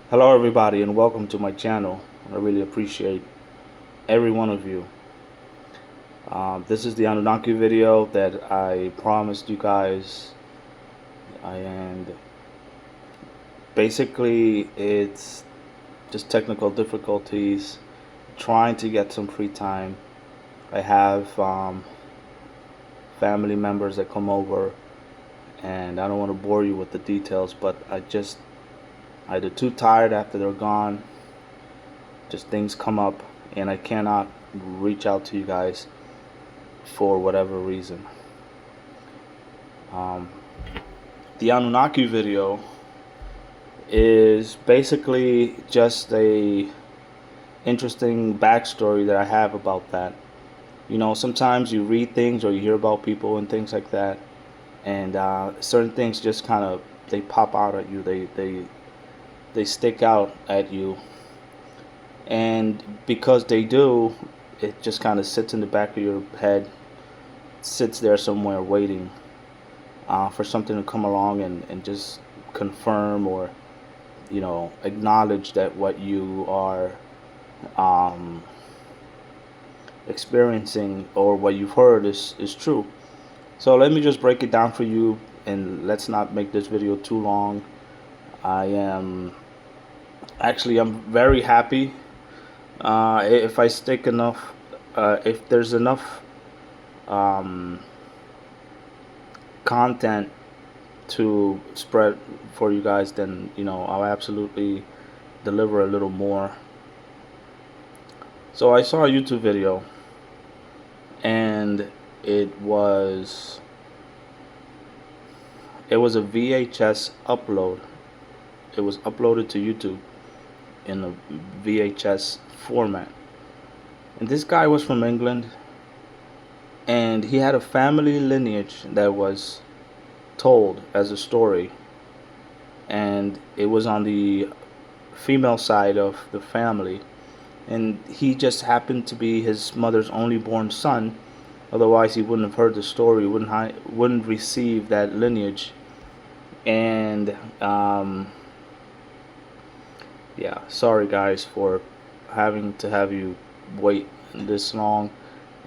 Hello everybody and welcome to my channel. I really appreciate every one of you. This is the Annunaki video that I promised you guys, and basically it's just technical difficulties, trying to get some free time. I have family members that come over, and I don't want to bore you with the details, but I either too tired after they're gone, just things come up and I cannot reach out to you guys for whatever reason. Um, the Anunnaki video is basically just a interesting backstory that I have about that. You know, sometimes you read things or you hear about people and things like that, and certain things just kind of they pop out at you. They stick out at you, and because they do, it just kind of sits in the back of your head, sits there somewhere waiting for something to come along and just confirm or acknowledge that what you are um, experiencing or what you've heard is true. So let me just break it down for you, and let's not make this video too long. I'm very happy if I stick enough, if there's enough um, content to spread for you guys, then I'll absolutely deliver a little more. So I saw a YouTube video, and it was a VHS upload. It was uploaded to YouTube in a VHS format, and this guy was from England, and he had a family lineage that was told as a story, and it was on the female side of the family, and he just happened to be his mother's only born son. Otherwise he wouldn't have heard the story, wouldn't receive that lineage. And yeah, sorry guys for having to have you wait this long,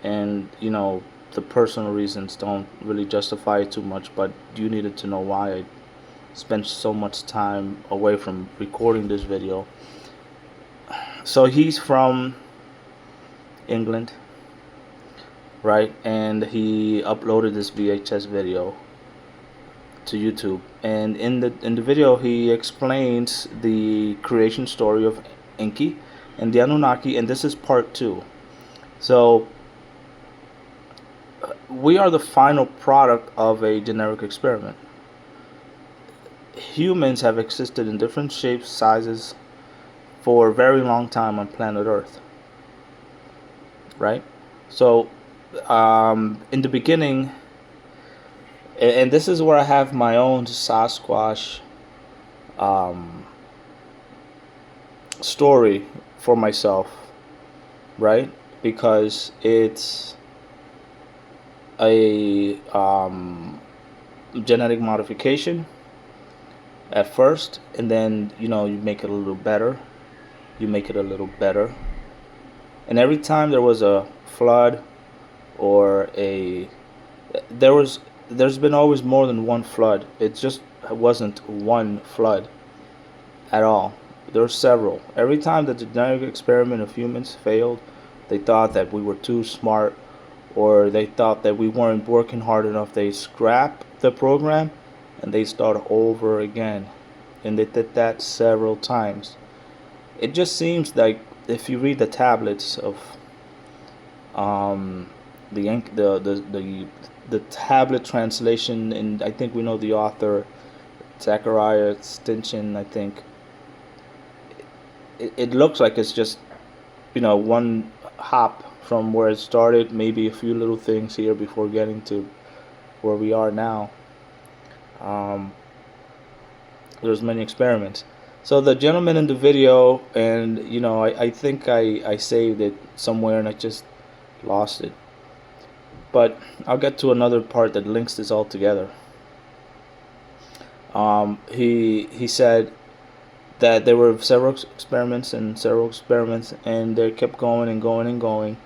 and the personal reasons don't really justify it too much, but you needed to know why I spent so much time away from recording this video. So he's from England, right? And he uploaded this VHS video to YouTube, and in the video he explains the creation story of Enki and the Anunnaki, and this is part 2. So we are the final product of a generic experiment. Humans have existed in different shapes, sizes for a very long time on planet Earth, right? So in the beginning, and this is where I have my own Sasquatch story for myself, right? Because it's a genetic modification at first, and then you make it a little better, and every time there was a flood or there's been always more than one flood. It just wasn't one flood at all. There were several. Every time that the genetic experiment of humans failed, they thought that we were too smart, or they thought that we weren't working hard enough. They scrapped the program and they start over again, and they did that several times. It just seems like if you read the tablets of the tablet translation, and I think we know the author, Zachariah Stinson, I think it looks like it's just one hop from where it started, maybe a few little things here before getting to where we are now. There's many experiments. So the gentleman in the video, and I think I saved it somewhere and I just lost it, but I'll get to another part that links this all together. He said that there were several experiments and several experiments, and they kept going and going and going.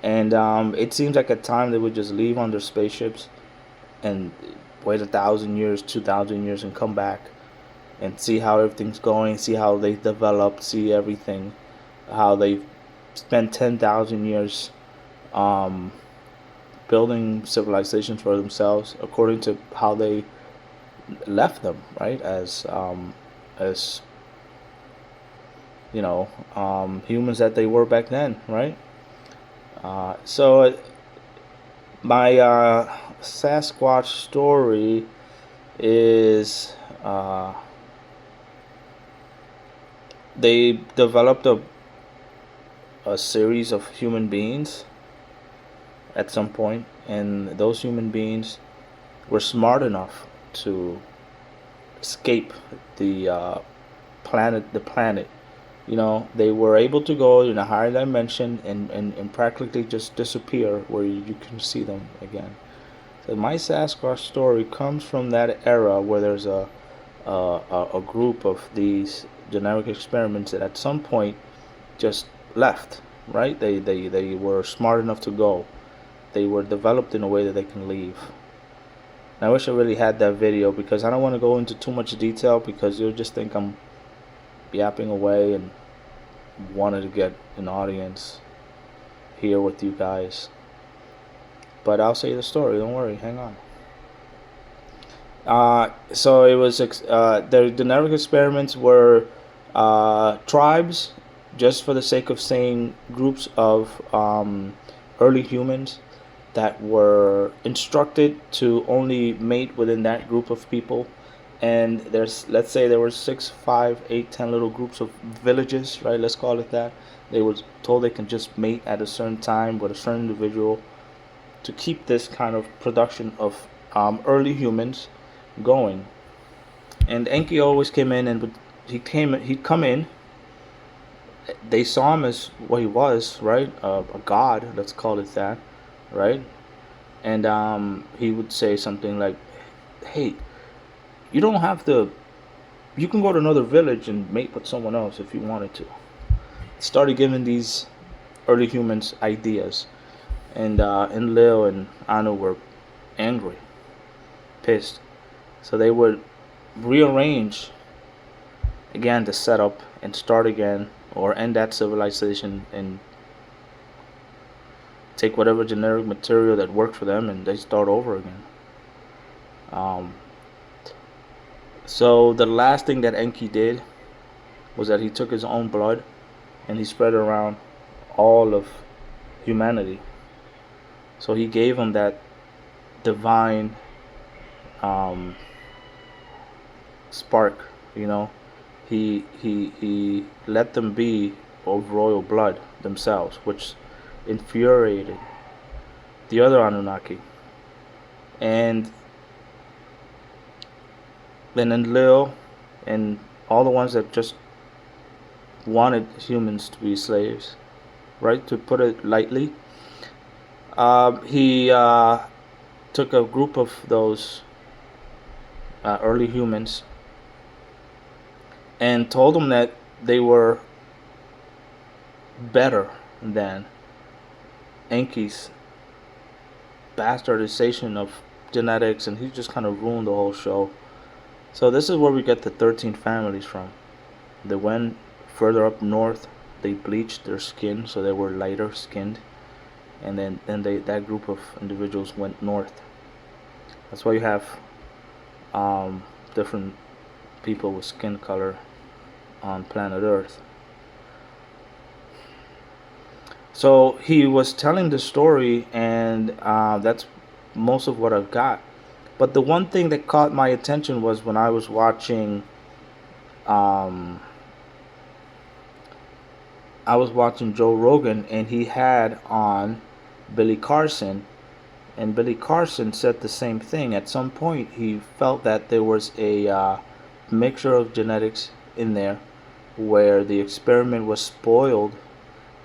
And it seems like at time they would just leave on their spaceships and wait 1,000 years, 2,000 years, and come back and see how everything's going, see how they developed, see everything, how they spent 10,000 years um, building civilizations for themselves according to how they left them, right? As humans that they were back then, right? So my Sasquatch story is they developed a series of human beings at some point, and those human beings were smart enough to escape the planet. They were able to go in a higher dimension and practically just disappear where you can see them again. So my Sasquatch story comes from that era where there's a group of these genetic experiments that at some point just left, right? They were smart enough to go. They were developed in a way that they can leave. And I wish I really had that video, because I don't want to go into too much detail, because you'll just think I'm yapping away and wanted to get an audience here with you guys. But I'll say the story, don't worry, hang on. So it was the genetic experiments were tribes, just for the sake of saying groups of early humans that were instructed to only mate within that group of people. And let's say there were 6, 5, 8, 10 little groups of villages, right? Let's call it that. They were told they can just mate at a certain time with a certain individual to keep this kind of production of early humans going. And Enki always came in, and he'd come in. They saw him as what he was, right? A god, let's call it that, right? And he would say something like, "Hey, you don't have to. You can go to another village and mate with someone else if you wanted to." Started giving these early humans ideas, and Enlil and Anu were angry, pissed. So they would rearrange again the setup and start again, or end that civilization and take whatever generic material that worked for them, and they start over again. So the last thing that Enki did was that he took his own blood and he spread it around all of humanity. So he gave them that divine spark, He let them be of royal blood themselves, which infuriated the other Anunnaki. And then Enlil and all the ones that just wanted humans to be slaves, right? To put it lightly, he took a group of those early humans and told them that they were better than Enki's bastardization of genetics, and he just kind of ruined the whole show. So this is where we get the 13 families from. They went further up north. They bleached their skin so they were lighter skinned, and then that group of individuals went north. That's why you have different people with skin color on planet Earth. So he was telling the story, and that's most of what I've got. But the one thing that caught my attention was when I was watching Joe Rogan, and he had on Billy Carson, and Billy Carson said the same thing. At some point, he felt that there was a mixture of genetics in there, where the experiment was spoiled,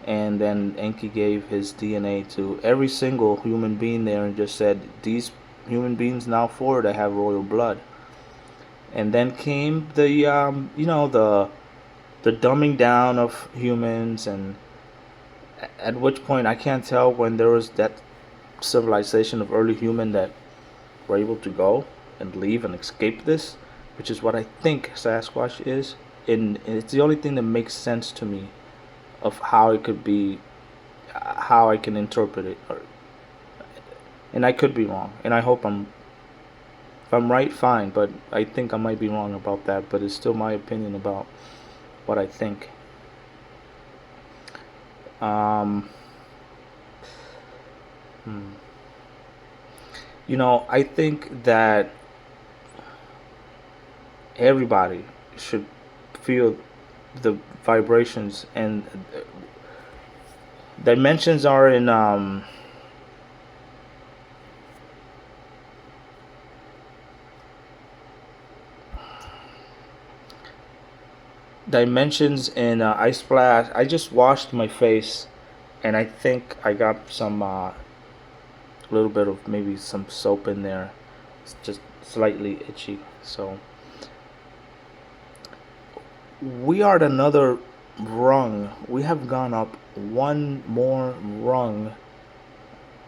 and then Enki gave his DNA to every single human being there, and just said, these human beings now forward, I have royal blood. and then came the the dumbing down of humans, and at which point I can't tell when there was that civilization of early human that were able to go and leave and escape this, which is what I think Sasquatch is. And it's the only thing that makes sense to me of how it could be, how I can interpret it, and I could be wrong, and I hope if I'm right, fine, but I think I might be wrong about that, but it's still my opinion about what I think. Um, hmm. I think that everybody should feel the vibrations, and dimensions are in ice splash. I just washed my face, and I think I got some little bit of maybe some soap in there. It's just slightly itchy. So we are at another rung. We have gone up one more rung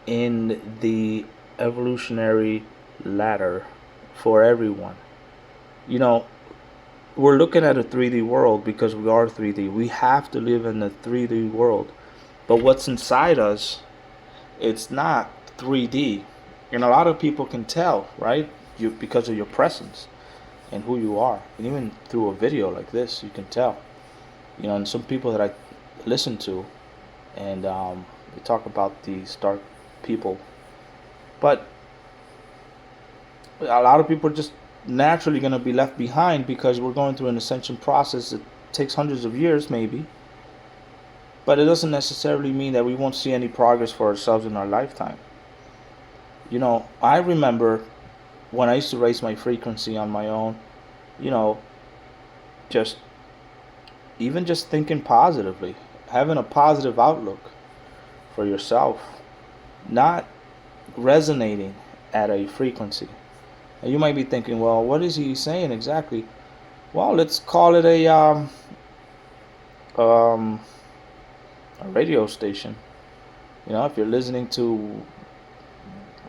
in the evolutionary ladder for everyone. You know, we're looking at a 3D world because we are 3D. We have to live in a 3D world. But what's inside us, it's not 3D. And a lot of people can tell, right? Because of your presence and who you are. And even through a video like this, you can tell. And some people that I listen to, and they talk about these dark people. But a lot of people are just naturally going to be left behind because we're going through an ascension process that takes hundreds of years, maybe. But it doesn't necessarily mean that we won't see any progress for ourselves in our lifetime. I remember when I used to raise my frequency on my own, you know, just even just thinking positively, having a positive outlook for yourself, not resonating at a frequency. And you might be thinking, well, what is he saying exactly? Well, let's call it um, a radio station. If you're listening to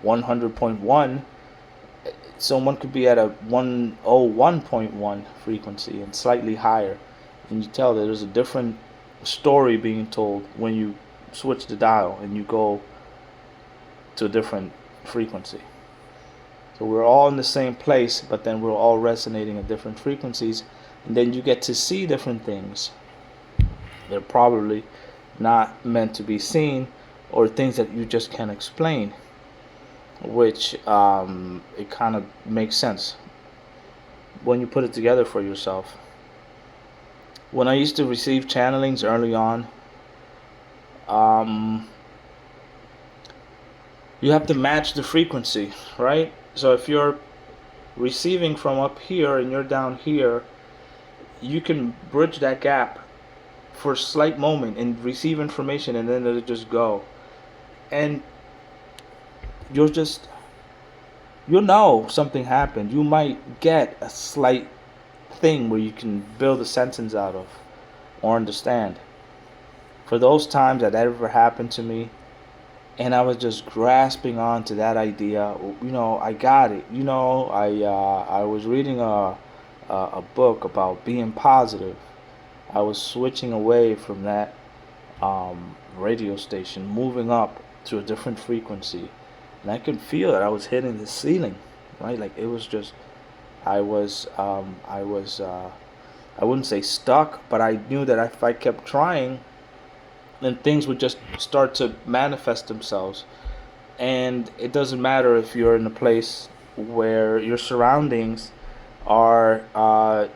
100.1, someone could be at a 101.1 frequency and slightly higher, and you tell that there's a different story being told when you switch the dial and you go to a different frequency. So we're all in the same place, but then we're all resonating at different frequencies, and then you get to see different things. They're probably not meant to be seen, or things that you just can't explain, which it kind of makes sense when you put it together for yourself. When I used to receive channelings early on, you have to match the frequency, right? So if you're receiving from up here and you're down here, you can bridge that gap for a slight moment and receive information, and then it'll just go. And you'll know something happened. You might get a slight thing where you can build a sentence out of or understand. For those times that ever happened to me, and I was just grasping on to that idea, I got it. I was reading a book about being positive. I was switching away from that radio station, moving up to a different frequency, and I could feel that I was hitting the ceiling, right? Like it was just, I wouldn't say stuck, but I knew that if I kept trying, then things would just start to manifest themselves. And it doesn't matter if you're in a place where your surroundings are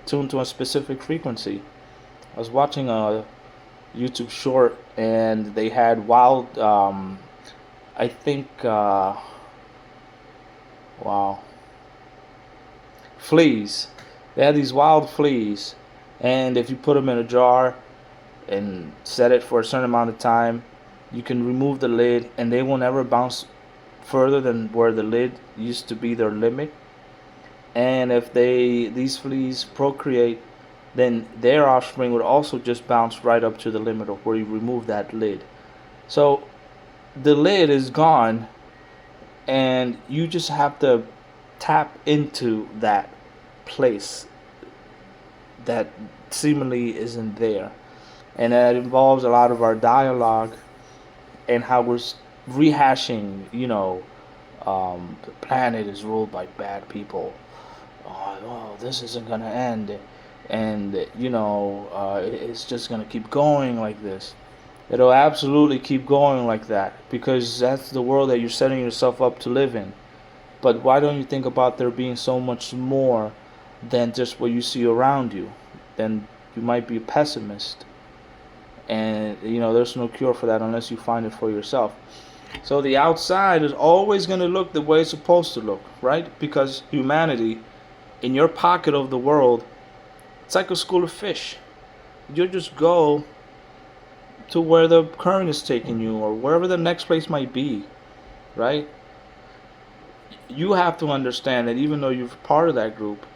tuned to a specific frequency. I was watching a YouTube short, and they had wild, I think, wow, fleas. They had these wild fleas, and if you put them in a jar and set it for a certain amount of time, you can remove the lid, and they will never bounce further than where the lid used to be their limit. And if these fleas procreate, then their offspring would also just bounce right up to the limit of where you remove that lid. So the lid is gone, and you just have to tap into that place that seemingly isn't there. And that involves a lot of our dialogue and how we're rehashing, the planet is ruled by bad people. Oh, this isn't going to end. And, it's just going to keep going like this. It'll absolutely keep going like that because that's the world that you're setting yourself up to live in. But why don't you think about there being so much more than just what you see around you? Then you might be a pessimist. And, there's no cure for that unless you find it for yourself. So the outside is always going to look the way it's supposed to look, right? Because humanity, in your pocket of the world, it's like a school of fish. You just go to where the current is taking you or wherever the next place might be, right? You have to understand that even though you're part of that group,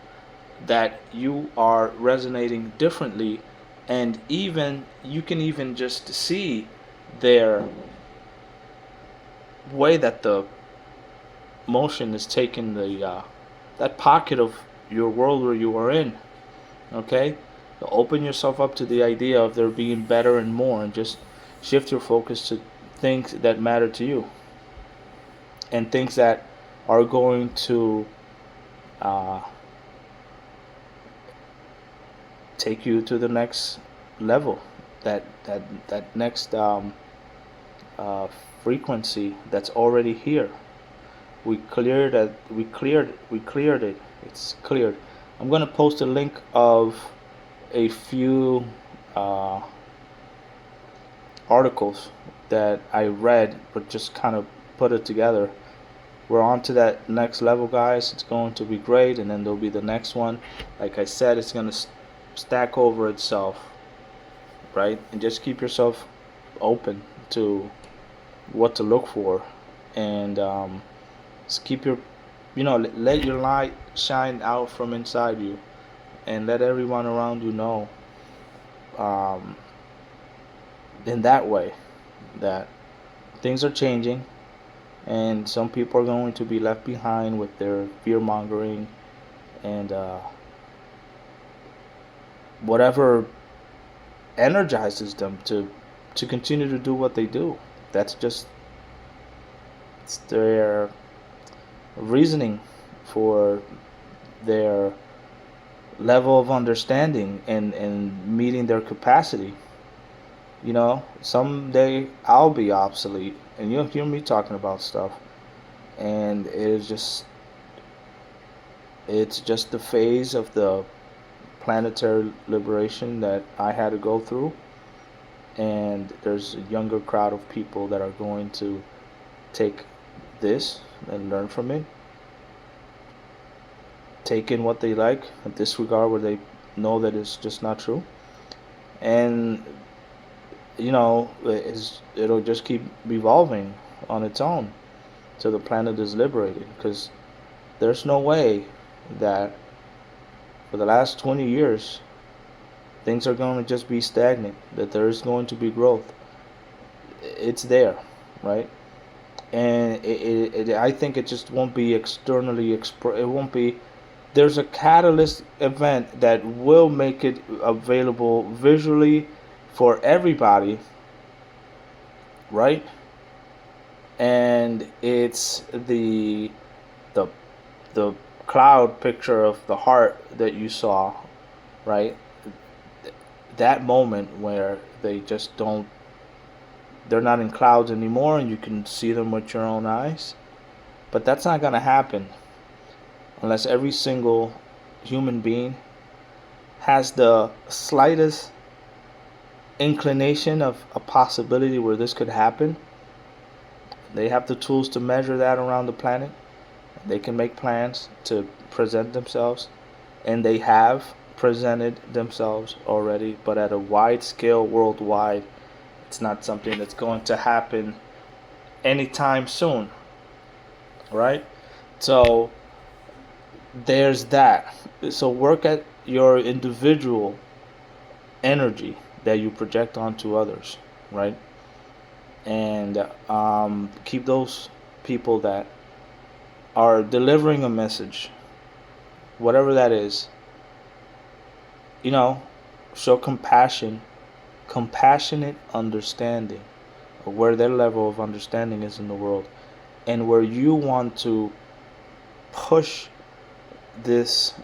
that you are resonating differently, and even you can even just see their way that the motion is taking the that pocket of your world where you are in. Okay, so open yourself up to the idea of there being better and more, and just shift your focus to things that matter to you and things that are going to uh, take you to the next level, that next uh, frequency that's already here. We cleared it. It's cleared. I'm gonna post a link of a few uh, articles that I read, but just kind of put it together. We're on to that next level, guys. It's going to be great, and then there'll be the next one. Like I said, it's gonna stack over itself, right? And just keep yourself open to what to look for, and just keep your, let your light shine out from inside you, and let everyone around you know, um, in that way, that things are changing, and some people are going to be left behind with their fear mongering and whatever energizes them to continue to do what they do. That's just, it's their reasoning for their level of understanding and meeting their capacity. Someday I'll be obsolete, and you'll hear me talking about stuff, and it's just the phase of the planetary liberation that I had to go through, and there's a younger crowd of people that are going to take this and learn from it, take in what they like and disregard where they know that it's just not true, and it'll just keep evolving on its own till the planet is liberated, because there's no way that for the last 20 years things are going to just be stagnant, that there is going to be growth. It's there, right? And I think it just won't be externally it won't be. There's a catalyst event that will make it available visually for everybody, right? And it's the the cloud picture of the heart that you saw, right? That moment where they just don't, they're not in clouds anymore, and you can see them with your own eyes. But that's not going to happen unless every single human being has the slightest inclination of a possibility where this could happen. They have the tools to measure that around the planet. They can make plans to present themselves, and they have presented themselves already, but at a wide scale worldwide. It's not something that's going to happen anytime soon, right? So there's that. So work at your individual energy that you project onto others, right? And keep those people that are delivering a message, whatever that is, you know, show compassion, compassionate understanding of where their level of understanding is in the world, and where you want to push this.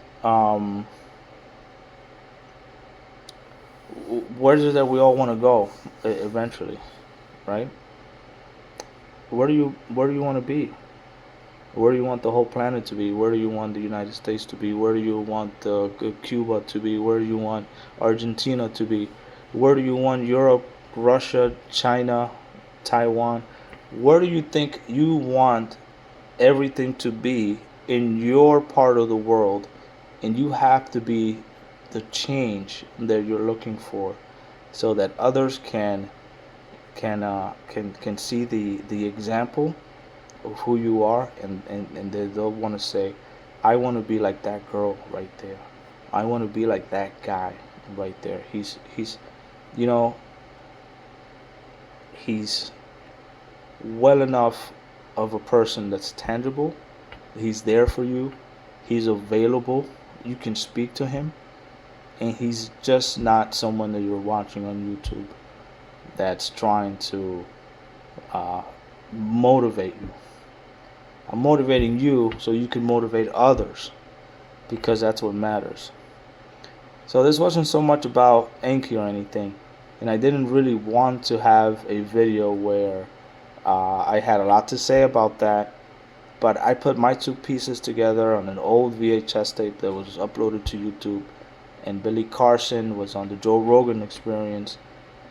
Where is it that we all want to go eventually, right? Where do you want to be? Where do you want the whole planet to be? Where do you want the United States to be? Where do you want Cuba to be? Where do you want Argentina to be? Where do you want Europe, Russia, China, Taiwan? Where do you think you want everything to be in your part of the world? And you have to be the change that you're looking for, so that others can see the example of who you are, and they'll want to say, I want to be like that girl right there. I want to be like that guy right there. He's you know, he's well enough of a person that's tangible. He's there for you. He's available. You can speak to him, and he's just not someone that you're watching on YouTube that's trying to uh, motivate you. I'm motivating you so you can motivate others, because that's what matters. So this wasn't so much about Enki or anything, and I didn't really want to have a video where I had a lot to say about that, but I put my two pieces together on an old VHS tape that was uploaded to YouTube, and Billy Carson was on the Joe Rogan Experience,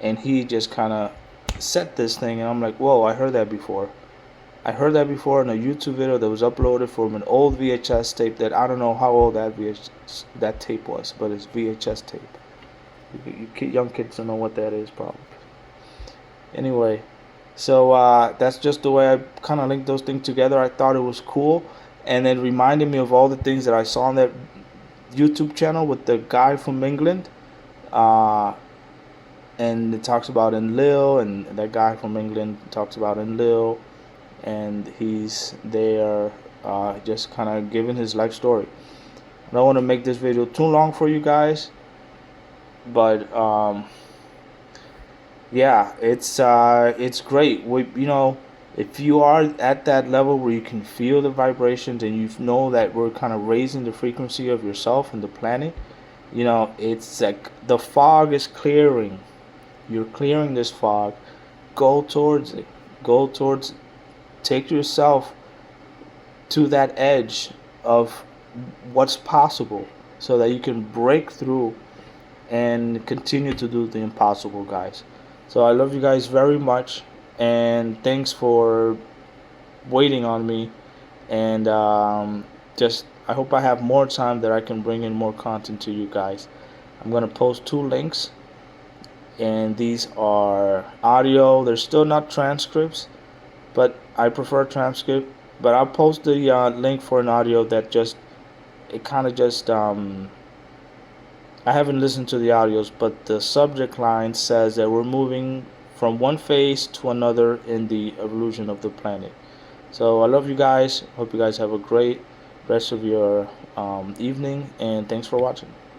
and he just kind of set this thing, and I'm like, whoa, I heard that before. I heard that before in a YouTube video that was uploaded from an old VHS tape that I don't know how old that tape was, but it's VHS tape. Young kids don't know what that is, probably. Anyway, so that's just the way I kind of linked those things together. I thought it was cool, and it reminded me of all the things that I saw on that YouTube channel with the guy from England. And it talks about Enlil, and that guy from England talks about Enlil, and he's there just kind of giving his life story. I don't want to make this video too long for you guys, but yeah, it's great. If you are at that level where you can feel the vibrations, and you know that we're kind of raising the frequency of yourself and the planet, it's like the fog is clearing. You're clearing this fog. Go towards it. Go towards it. Take yourself to that edge of what's possible, so that you can break through and continue to do the impossible, guys. So I love you guys very much, and thanks for waiting on me. And I hope I have more time that I can bring in more content to you guys. I'm gonna post two links, and these are audio. They're still not transcripts, but I prefer transcript. But I'll post the link for an audio that I haven't listened to the audios, but the subject line says that we're moving from one phase to another in the evolution of the planet. So I love you guys. Hope you guys have a great rest of your evening, and thanks for watching.